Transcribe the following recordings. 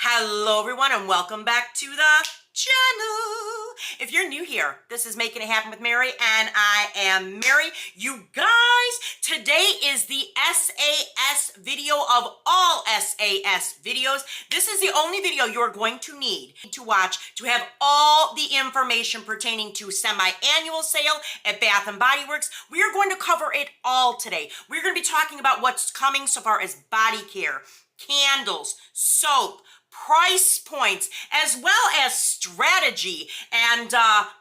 Hello everyone and welcome back to the channel. If you're new here, this is Making It Happen with Mary and I am Mary. You guys, today is the SAS video of all SAS videos. This is the only video you're going to need to watch to have all the information pertaining to semi-annual sale at Bath & Body Works. We are going to cover it all today. We're going to be talking about what's coming so far as body care, candles, soap, price points, as well as strategy and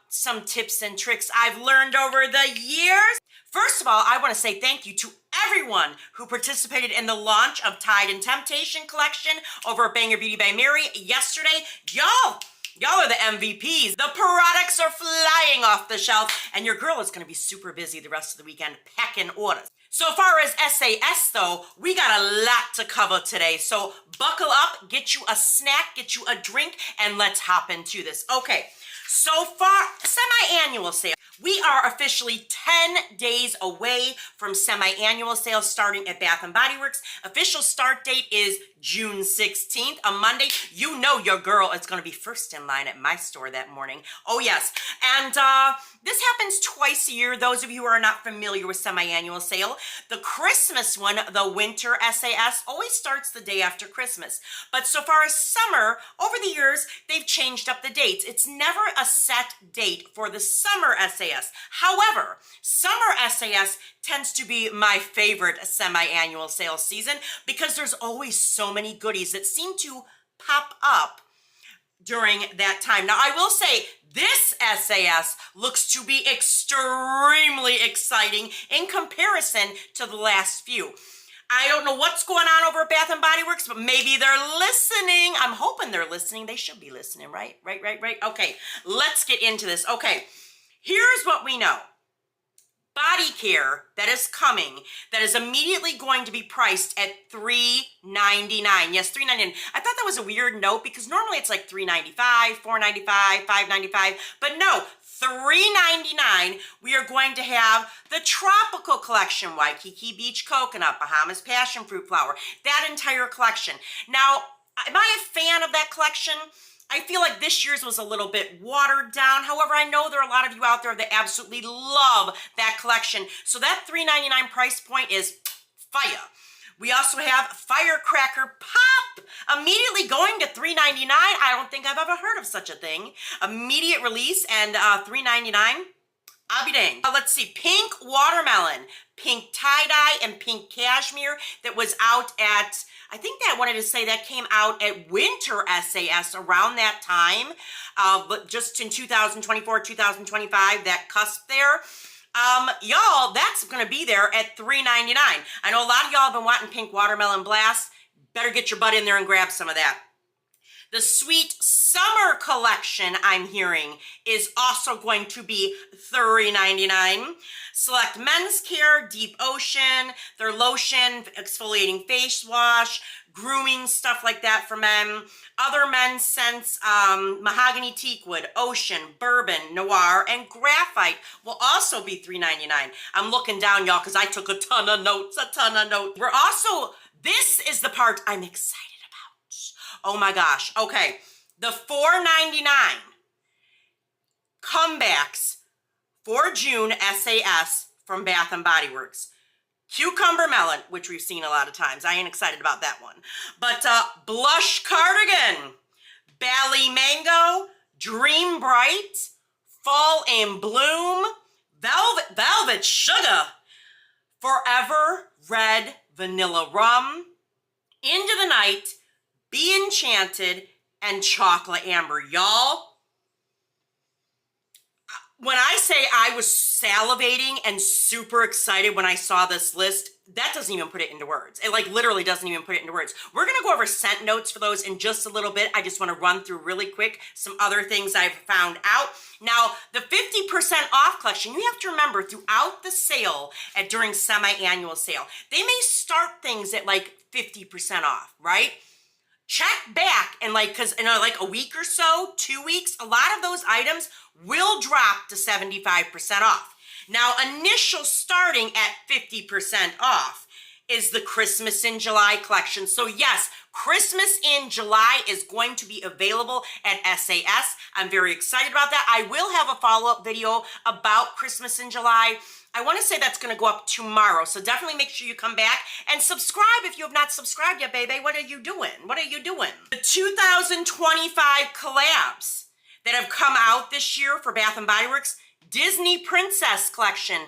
some tips and tricks I've learned over the years. First of all, I want to say thank you to everyone who participated in the launch of Tide and Temptation collection over at Banger Beauty by Mary yesterday. Y'all are the MVPs. The products are flying off the shelf, and your girl is going to be super busy the rest of the weekend packing orders. So far as SAS though, we got a lot to cover today. So buckle up, get you a snack, get you a drink, and let's hop into this. Okay, so far, semi-annual sale. We are officially 10 days away from semi-annual sales starting at Bath & Body Works. Official start date is June 16th, a Monday. You know your girl is going to be first in line at my store that morning. Oh yes, and this happens twice a year. Those of you who are not familiar with semi-annual sale, the Christmas one, the winter SAS, always starts the day after Christmas. But so far as summer, over the years, they've changed up the dates. It's never a set date for the summer SAS. However, summer SAS tends to be my favorite semi-annual sales season because there's always so many goodies that seem to pop up during that time. Now, I will say this SAS looks to be extremely exciting in comparison to the last few. I don't know what's going on over at Bath & Body Works, but maybe they're listening. I'm hoping they're listening. They should be listening, right? Right. Okay, let's get into this. Okay, here's what we know. Body care that is coming, that is immediately going to be priced at $3.99. Yes, $3.99. I thought that was a weird note because normally it's like $3.95, $4.95, $5.95, but no, $3.99. We are going to have the Tropical Collection, Waikiki Beach Coconut, Bahamas Passion Fruit Flower, that entire collection. Now, am I a fan of that collection? I feel like this year's was a little bit watered down. However, I know there are a lot of you out there that absolutely love that collection. So that $3.99 price point is fire. We also have Firecracker Pop, immediately going to $3.99. I don't think I've ever heard of such a thing. Immediate release and $3.99. I'll be dang. Let's see, Pink Watermelon, Pink Tie-Dye, and Pink Cashmere that was out at, I think that wanted to say that came out at Winter SAS around that time, but just in 2024, 2025, that cusp there. Y'all, that's gonna be there at $3.99. I know a lot of y'all have been wanting Pink Watermelon Blast. Better get your butt in there and grab some of that. The Sweet Summer Collection, I'm hearing, is also going to be $3.99. Select Men's Care, Deep Ocean, their lotion, exfoliating face wash, grooming, stuff like that for men. Other men's scents, Mahogany Teakwood, Ocean, Bourbon, Noir, and Graphite will also be $3.99. I'm looking down, y'all, because I took a ton of notes. We're also, this is the part I'm excited. Oh my gosh. Okay. The $4.99 comebacks for June SAS from Bath & Body Works. Cucumber Melon, which we've seen a lot of times. I ain't excited about that one. But Blush Cardigan, Bali Mango, Dream Bright, Fall in Bloom, Velvet Sugar, Forever Red Vanilla Rum, Into the Night, Be Enchanted, and Chocolate Amber. Y'all, when I say I was salivating and super excited when I saw this list, that doesn't even put it into words. It like literally doesn't even put it into words. We're gonna go over scent notes for those in just a little bit. I just wanna run through really quick some other things I've found out. Now, the 50% off collection, you have to remember throughout the sale during semi-annual sale, they may start things at like 50% off, right? Check back and because in like a week or so, 2 weeks, a lot of those items will drop to 75% off. Now, initial starting at 50% off is the Christmas in July collection. So yes, Christmas in July is going to be available at SAS. I'm very excited about that. I will have a follow-up video about Christmas in July. I want to say that's going to go up tomorrow. So definitely make sure you come back and subscribe if you have not subscribed yet, baby. What are you doing? What are you doing? The 2025 collabs that have come out this year for Bath & Body Works, Disney Princess Collection,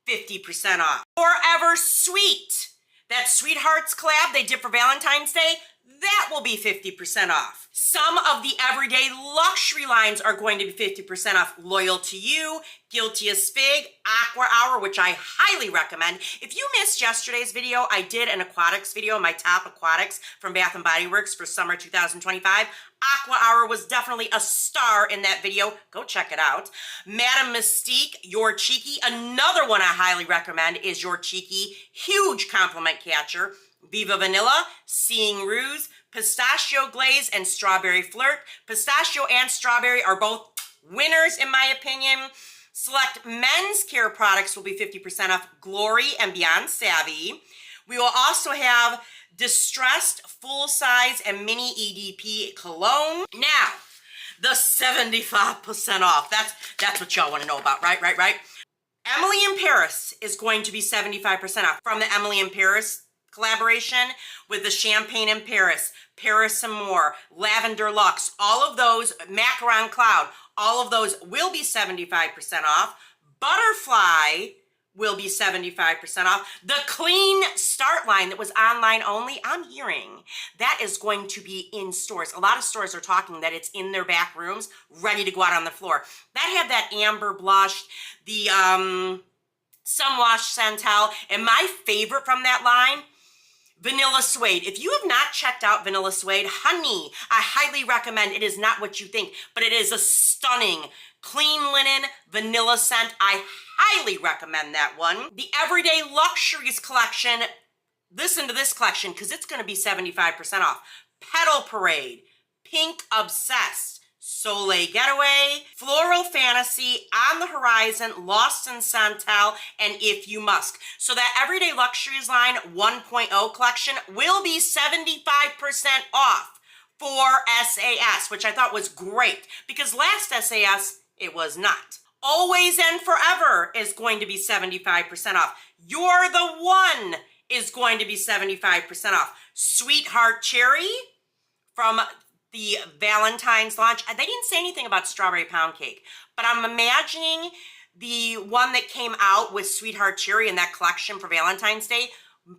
50% off. Forever Sweet, that Sweethearts collab they did for Valentine's Day, that will be 50% off. Some of the everyday luxury lines are going to be 50% off. Loyal to You, Guilty as Fig, Aqua Hour, which I highly recommend. If you missed yesterday's video, I did an aquatics video, my top aquatics from Bath & Body Works for summer 2025. Aqua Hour was definitely a star in that video. Go check it out. Madame Mystique, Your Cheeky. Another one I highly recommend is Your Cheeky. Huge compliment catcher. Viva Vanilla, Seeing Ruse, Pistachio Glaze, and Strawberry Flirt. Pistachio and strawberry are both winners in my opinion. Select men's care products will be 50% off. Glory and Beyond Savvy. We will also have Distressed Full Size and Mini EDP Cologne. Now, the 75% off. That's what y'all want to know about, right? Emily in Paris is going to be 75% off from the Emily in Paris collaboration with the Champagne in Paris, Paris Amour, Lavender Luxe, all of those, Macaron Cloud, all of those will be 75% off. Butterfly will be 75% off. The Clean Start line that was online only, I'm hearing that is going to be in stores. A lot of stores are talking that it's in their back rooms, ready to go out on the floor. That had that amber blush, the Sunwash Santal, and my favorite from that line, Vanilla Suede. If you have not checked out Vanilla Suede, honey, I highly recommend. It is not what you think, but it is a stunning clean linen vanilla scent. I highly recommend that one. The Everyday Luxuries collection, listen to this collection because it's going to be 75% off. Petal Parade, Pink Obsessed, Soleil Getaway, Floral Fantasy, On the Horizon, Lost in Santal, and If You Must. So that Everyday Luxuries line 1.0 collection will be 75% off for SAS, which I thought was great because last SAS, it was not. Always and Forever is going to be 75% off. You're the One is going to be 75% off. Sweetheart Cherry from the Valentine's launch. They didn't say anything about strawberry pound cake, but I'm imagining the one that came out with Sweetheart Cherry in that collection for Valentine's Day.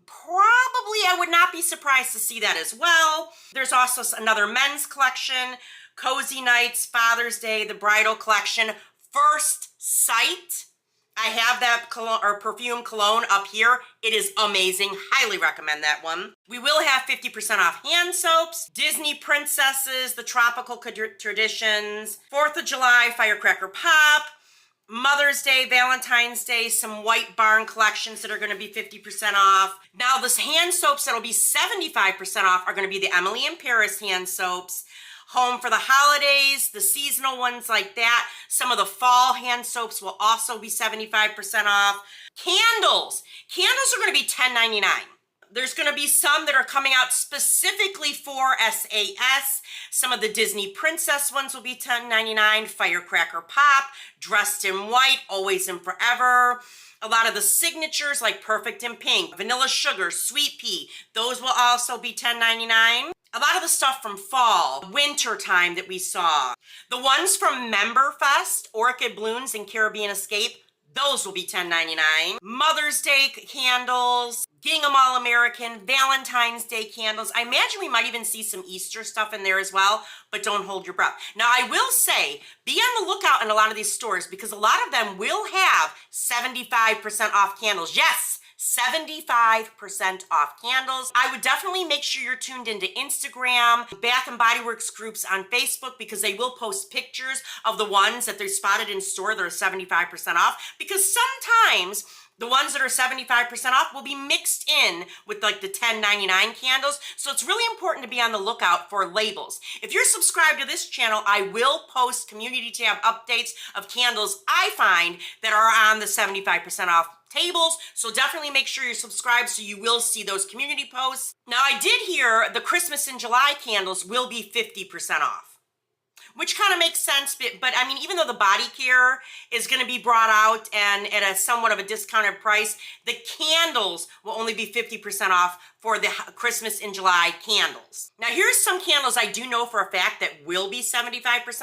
Probably I would not be surprised to see that as well. There's also another men's collection, Cozy Nights, Father's Day, the bridal collection, First Sight. I have that cologne, or perfume cologne up here. It is amazing. Highly recommend that one. We will have 50% off hand soaps, Disney Princesses, the Tropical Traditions, 4th of July, Firecracker Pop, Mother's Day, Valentine's Day, some White Barn collections that are going to be 50% off. Now, the hand soaps that will be 75% off are going to be the Emily in Paris hand soaps, Home for the Holidays, the seasonal ones like that. Some of the fall hand soaps will also be 75% off. Candles. Candles are going to be $10.99. There's going to be some that are coming out specifically for SAS. Some of the Disney Princess ones will be $10.99. Firecracker Pop, Dressed in White, Always and Forever. A lot of the signatures like Perfect in Pink, Vanilla Sugar, Sweet Pea, those will also be $10.99. A lot of the stuff from fall, winter time that we saw. The ones from Member Fest, Orchid Blooms and Caribbean Escape, those will be $10.99. Mother's Day candles, Gingham All-American, Valentine's Day candles. I imagine we might even see some Easter stuff in there as well, but don't hold your breath. Now, I will say, be on the lookout in a lot of these stores because a lot of them will have 75% off candles. Yes, 75% off candles. I would definitely make sure you're tuned into Instagram, Bath & Body Works groups on Facebook because they will post pictures of the ones that they're spotted in store that are 75% off because sometimes The ones that are 75% off will be mixed in with like the $10.99 candles. So it's really important to be on the lookout for labels. If you're subscribed to this channel, I will post community tab updates of candles I find that are on the 75% off tables. So definitely make sure you're subscribed so you will see those community posts. Now I did hear the Christmas in July candles will be 50% off, which kind of makes sense, but I mean, even though the body care is going to be brought out and at a somewhat of a discounted price, the candles will only be 50% off for the Christmas in July candles. Now here's some candles I do know for a fact that will be 75%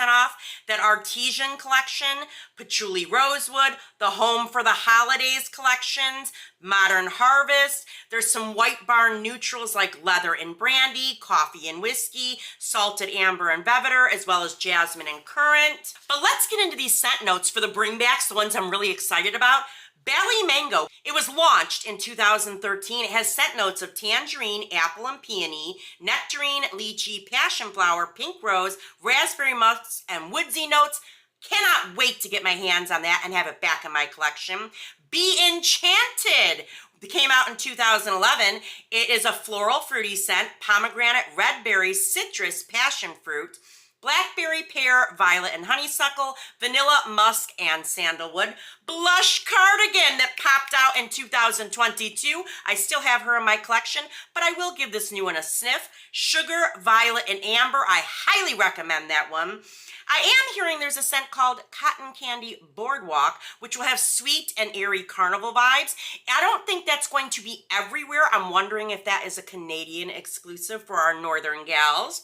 off. That Artesian collection, Patchouli Rosewood, the Home for the Holidays collections, Modern Harvest. There's some White Barn neutrals like Leather and Brandy, Coffee and Whiskey, Salted Amber and Belvedere, as well as Jasmine and Currant. But let's get into these scent notes for the bringbacks, the ones I'm really excited about. Bali Mango, it was launched in 2013. It has scent notes of tangerine, apple and peony, nectarine, lychee, passion flower, pink rose, raspberry musk, and woodsy notes. Cannot wait to get my hands on that and have it back in my collection. Be Enchanted. It came out in 2011. It is a floral fruity scent, pomegranate, red berries, citrus, passion fruit, blackberry, pear, violet, and honeysuckle, vanilla, musk, and sandalwood. Blush Cardigan that popped out in 2022. I still have her in my collection, but I will give this new one a sniff. Sugar, violet, and amber. I highly recommend that one. I am hearing there's a scent called Cotton Candy Boardwalk, which will have sweet and airy carnival vibes. I don't think that's going to be everywhere. I'm wondering if that is a Canadian exclusive for our northern gals.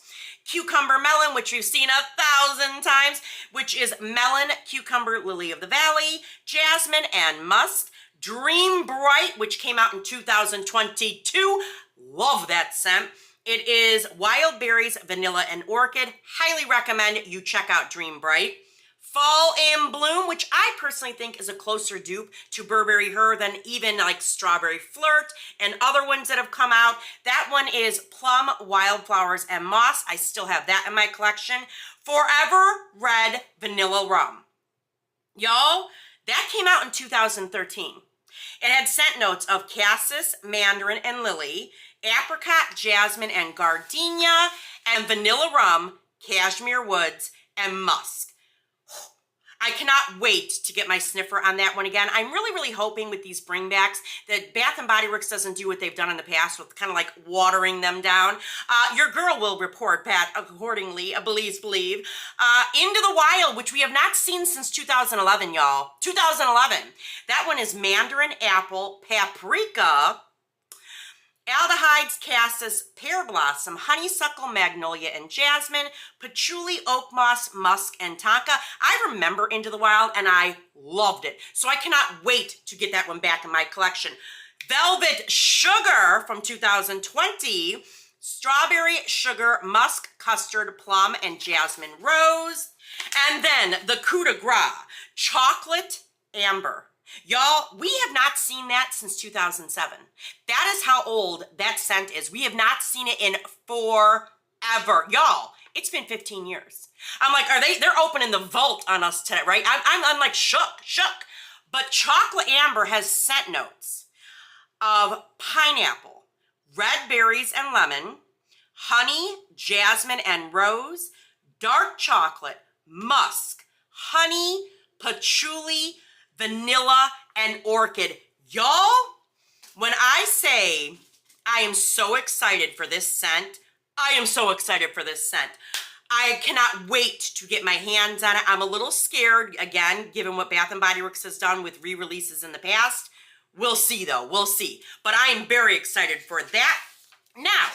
Cucumber Melon, which we've seen 1,000 times, which is melon, cucumber, lily of the valley, jasmine, and musk. Dream Bright, which came out in 2022. Love that scent. It is wild berries, vanilla, and orchid. Highly recommend you check out Dream Bright. Fall in Bloom, which I personally think is a closer dupe to Burberry Her than even like Strawberry Flirt and other ones that have come out. That one is Plum, Wildflowers, and Moss. I still have that in my collection. Forever Red Vanilla Rum. Y'all, that came out in 2013. It had scent notes of cassis, mandarin, and lily, apricot, jasmine, and gardenia, and vanilla rum, cashmere woods, and musk. I cannot wait to get my sniffer on that one again. I'm really hoping with these bringbacks that Bath & Body Works doesn't do what they've done in the past with kind of like watering them down. Your girl will report back accordingly, please believe. Into the Wild, which we have not seen since 2011, y'all. 2011. That one is mandarin, apple, paprika, aldehydes, cassis, pear blossom, honeysuckle, magnolia, and jasmine, patchouli, oak moss, musk, and tonka. I remember Into the Wild and I loved it. So I cannot wait to get that one back in my collection. Velvet Sugar from 2020, strawberry, sugar, musk, custard, plum, and jasmine rose. And then the coup de grace, chocolate amber. Y'all, we have not seen that since 2007. That is how old that scent is. We have not seen it in forever. Y'all, it's been 15 years. I'm like, they're opening the vault on us today, right? I'm like shook. But chocolate amber has scent notes of pineapple, red berries and lemon, honey, jasmine, and rose, dark chocolate, musk, honey, patchouli, vanilla, and orchid. Y'all, when I say I am so excited for this scent, I am so excited for this scent. I cannot wait to get my hands on it. I'm a little scared, again, given what Bath & Body Works has done with re-releases in the past. We'll see, though. We'll see. But I am very excited for that. Now,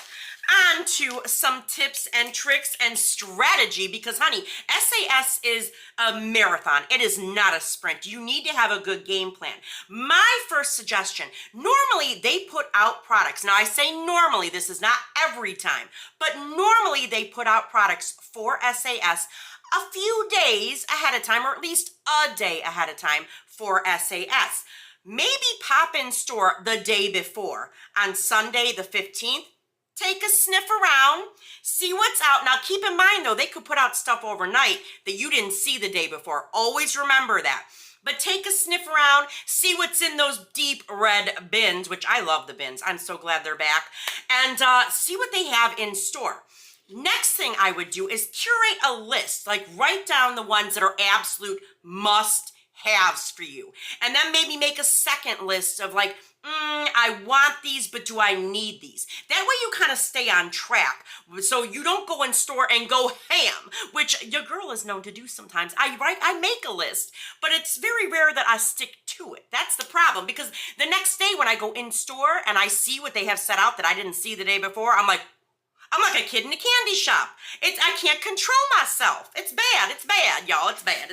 on to some tips and tricks and strategy because, honey, SAS is a marathon. It is not a sprint. You need to have a good game plan. My first suggestion, normally they put out products. Now, I say normally. This is not every time. But normally they put out products for SAS a few days ahead of time, or at least a day ahead of time for SAS. Maybe pop in store the day before. On Sunday the 15th, take a sniff around, see what's out. Now, keep in mind, though, they could put out stuff overnight that you didn't see the day before. Always remember that. But take a sniff around, see what's in those deep red bins, which I love the bins. I'm so glad they're back. And see what they have in store. Next thing I would do is curate a list, like write down the ones that are absolute must-haves for you. And then maybe make a second list of like, I want these, but do I need these? That way you kind of stay on track. So you don't go in store and go ham, which your girl is known to do sometimes. I make a list, but it's very rare that I stick to it. That's the problem, because the next day when I go in store and I see what they have set out that I didn't see the day before, I'm like a kid in a candy shop. I can't control myself. It's bad, y'all. It's bad.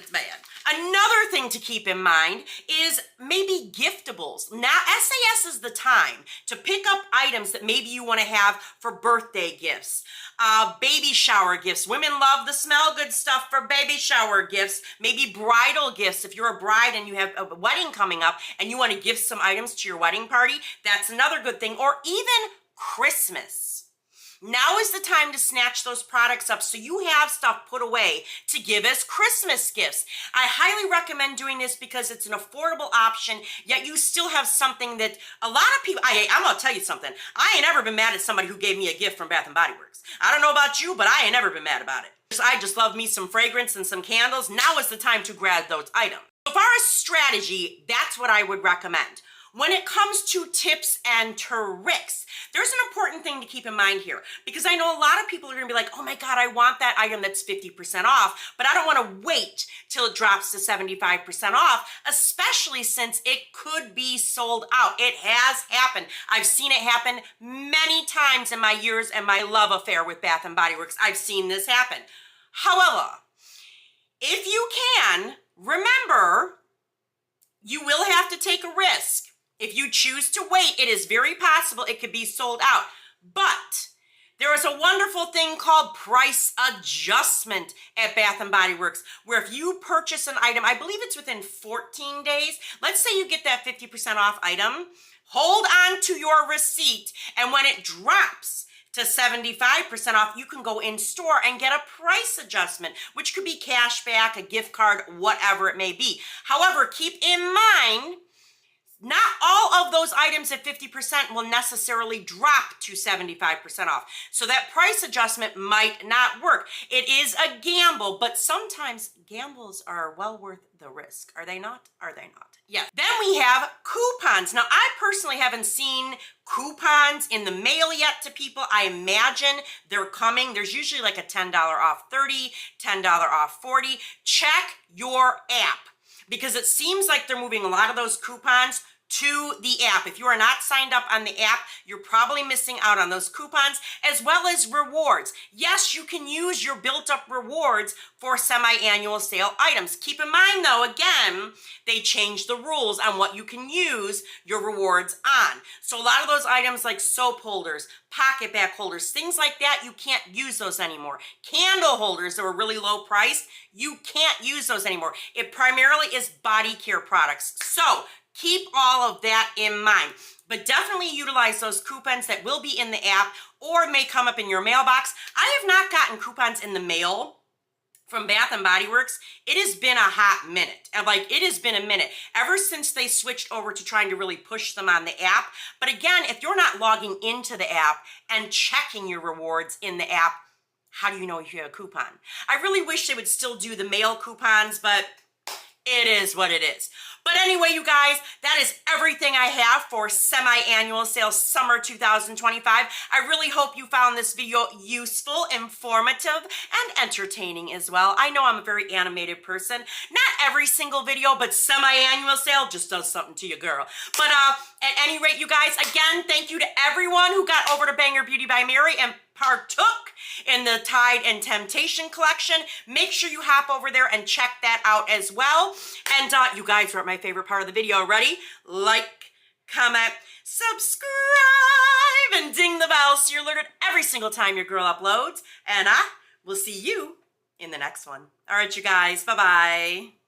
Another thing to keep in mind is maybe giftables. Now, SAS is the time to pick up items that maybe you want to have for birthday gifts, baby shower gifts. Women love the smell good stuff for baby shower gifts, maybe bridal gifts. If you're a bride and you have a wedding coming up and you want to gift some items to your wedding party, that's another good thing. Or even Christmas. Now is the time to snatch those products up so you have stuff put away to give as Christmas gifts. I highly recommend doing this because it's an affordable option, yet you still have something that a lot of people, I'm gonna tell you something. I ain't ever been mad at somebody who gave me a gift from Bath & Body Works. I don't know about you, but I ain't never been mad about it. I just love me some fragrance and some candles. Now is the time to grab those items. So far as strategy, that's what I would recommend. When it comes to tips and tricks, there's an important thing to keep in mind here, because I know a lot of people are gonna be like, oh my God, I want that item that's 50% off, but I don't wanna wait till it drops to 75% off, especially since it could be sold out. It has happened. I've seen it happen many times in my years and my love affair with Bath & Body Works. I've seen this happen. However, if you can, remember, you will have to take a risk. If you choose to wait, it is very possible it could be sold out. But there is a wonderful thing called price adjustment at Bath & Body Works, where if you purchase an item, I believe it's within 14 days, let's say you get that 50% off item, hold on to your receipt, and when it drops to 75% off, you can go in store and get a price adjustment, which could be cash back, a gift card, whatever it may be. However, keep in mind, not all of those items at 50% will necessarily drop to 75% off. So that price adjustment might not work. It is a gamble, but sometimes gambles are well worth the risk. Are they not? Are they not? Yes. Then we have coupons. Now, I personally haven't seen coupons in the mail yet to people. I imagine they're coming. There's usually like a $10 off 30, $10 off 40. Check your app, because it seems like they're moving a lot of those coupons to the app. If you are not signed up on the app, you're probably missing out on those coupons, as well as rewards. Yes, you can use your built-up rewards for semi-annual sale items. Keep in mind, though, again, they changed the rules on what you can use your rewards on. So a lot of those items like soap holders, pocket back holders, things like that, you can't use those anymore. Candle holders that were really low priced, you can't use those anymore. It primarily is body care products. So keep all of that in mind, but definitely utilize those coupons that will be in the app or may come up in your mailbox. I have not gotten coupons in the mail from Bath & Body Works. It has been a hot minute. It has been a minute ever since they switched over to trying to really push them on the app. But again, if you're not logging into the app and checking your rewards in the app, how do you know if you have a coupon? I really wish they would still do the mail coupons, but it is what it is. But anyway, you guys, that is everything I have for semi-annual sale summer 2025. I really hope you found this video useful, informative, and entertaining as well. I know I'm a very animated person. Not every single video, but semi-annual sale just does something to you, girl. But at any rate, you guys, again, thank you to everyone who got over to Banger Beauty by Mary and partook in the Tide and Temptation collection. Make sure you hop over there and check that out as well. And you guys are at my favorite part of the video. Ready? Like, comment, subscribe, and ding the bell so you're alerted every single time your girl uploads. And I will see you in the next one. All right, you guys. Bye-bye.